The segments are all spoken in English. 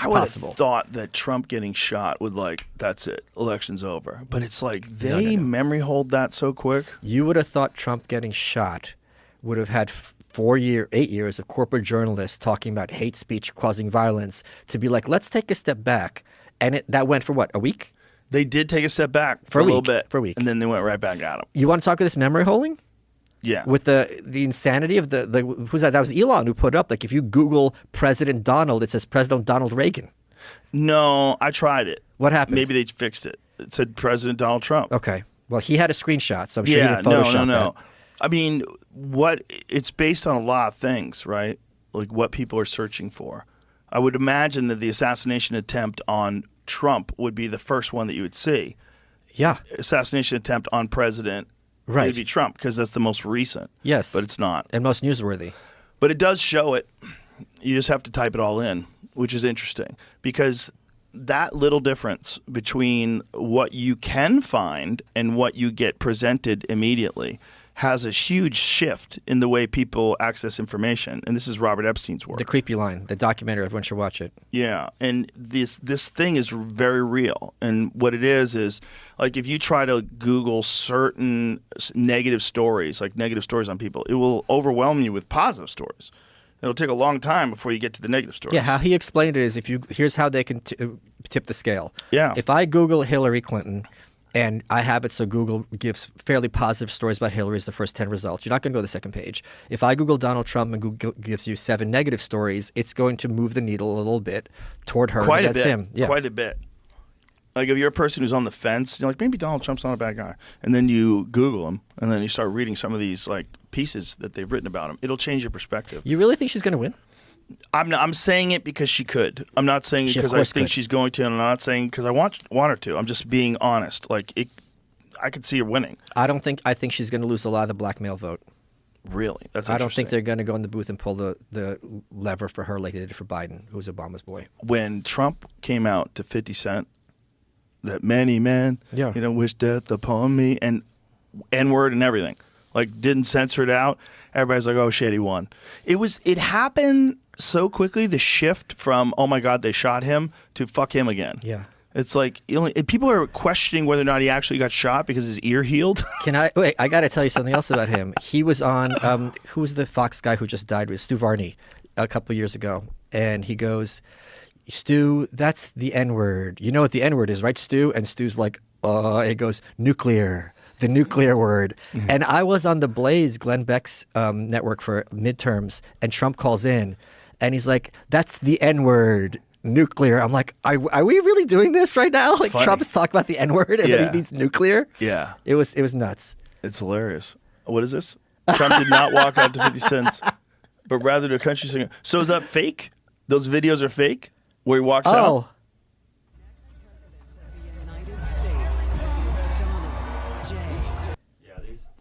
I would have thought that Trump getting shot would that's it, election's over. But it's like they memory hold that so quick. You would have thought Trump getting shot would have had 8 years of corporate journalists talking about hate speech causing violence to be like, let's take a step back. And that went for what, a week? They did take a step back for a little bit. For a week. And then they went right back at him. You want to talk about this memory holding? Yeah. With the insanity of who's that? That was Elon who put up, if you Google President Donald, it says President Donald Reagan. No, I tried it. What happened? Maybe they fixed it. It said President Donald Trump. Okay. Well, he had a screenshot, so I'm sure he didn't Photoshop no. I mean, it's based on a lot of things, right? Like what people are searching for. I would imagine that the assassination attempt on Trump would be the first one that you would see. Yeah. Assassination attempt on President Right. It'd be Trump because that's the most recent. Yes. But it's not. And most newsworthy. But it does show it. You just have to type it all in, which is interesting because that little difference between what you can find and what you get presented immediately has a huge shift in the way people access information. And this is Robert Epstein's work. The Creepy Line, the documentary. Everyone should watch it. Yeah. And this thing is very real. And what it is like if you try to Google certain negative stories, like negative stories on people, it will overwhelm you with positive stories. It'll take a long time before you get to the negative stories. Yeah, how he explained it is here's how they can tip the scale. Yeah. If I Google Hillary Clinton, and I have it so Google gives fairly positive stories about Hillary as the first 10 results, you're not going to go to the second page. If I Google Donald Trump and Google gives you 7 negative stories, it's going to move the needle a little bit toward her Quite and against him. Yeah. Quite a bit. Like if you're a person who's on the fence, you're like, maybe Donald Trump's not a bad guy. And then you Google him, and then you start reading some of these pieces that they've written about him. It'll change your perspective. You really think she's going to win? I'm saying it because she could. I'm not saying it because I think she's going to, and I'm not saying because I want her to. I'm just being honest. I could see her winning. I think she's going to lose a lot of the black male vote. Really? That's interesting. I don't think they're going to go in the booth and pull the lever for her like they did for Biden, who was Obama's boy. When Trump came out to 50 Cent, that many men, wish death upon me, and N-word and everything, didn't censor it out. Everybody's like, oh shit, he won. It happened so quickly, the shift from, oh my God, they shot him, to fuck him again. Yeah. It's like people are questioning whether or not he actually got shot because his ear healed. I got to tell you something else about him. He was on, who was the Fox guy who just died? With Stu Varney a couple of years ago. And he goes, Stu, that's the N-word. You know what the N-word is, right, Stu? And Stu's like, it goes, nuclear. The nuclear word. Mm-hmm. And I was on the Blaze, Glenn Beck's network for midterms, and Trump calls in, and he's like, that's the N-word. Nuclear. I'm like, are we really doing this right now? Trump is talking about the N-word and then he means nuclear? Yeah. It was nuts. It's hilarious. What is this? Trump did not walk out to 50 cents, but rather to a country singer. So is that fake? Those videos are fake? Where he walks out?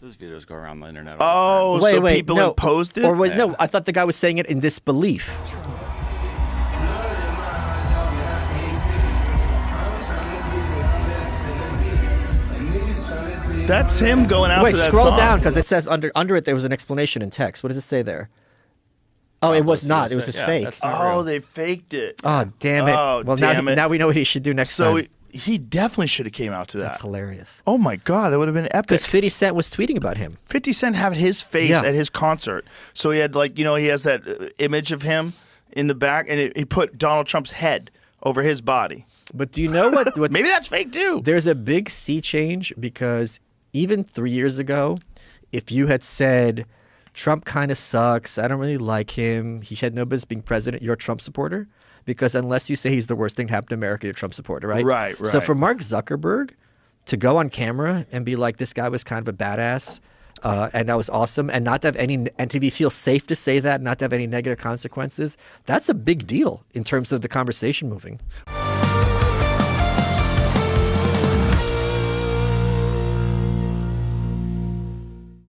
Those videos go around the internet all the time. People imposed it? No, I thought the guy was saying it in disbelief. That's him going out to that scroll song. down because it says under it there was an explanation in text. What does it say there? Oh, it was not. It was just fake. Oh, they faked it. Oh, damn it. Oh, well, now we know what he should do next time. So he definitely should have came out to that. That's hilarious. Oh, my God. That would have been epic. Because 50 Cent was tweeting about him. 50 Cent had his face at his concert. So he had he has that image of him in the back, and he put Donald Trump's head over his body. But do you know what? Maybe that's fake, too. There's a big sea change because even 3 years ago, if you had said, Trump kind of sucks, I don't really like him, he had no business being president, you're a Trump supporter. Because unless you say he's the worst thing to happen to America, you're a Trump supporter, right? Right. So for Mark Zuckerberg to go on camera and be like, this guy was kind of a badass, and that was awesome, and not to have and to feel safe to say that, not to have any negative consequences, that's a big deal in terms of the conversation moving.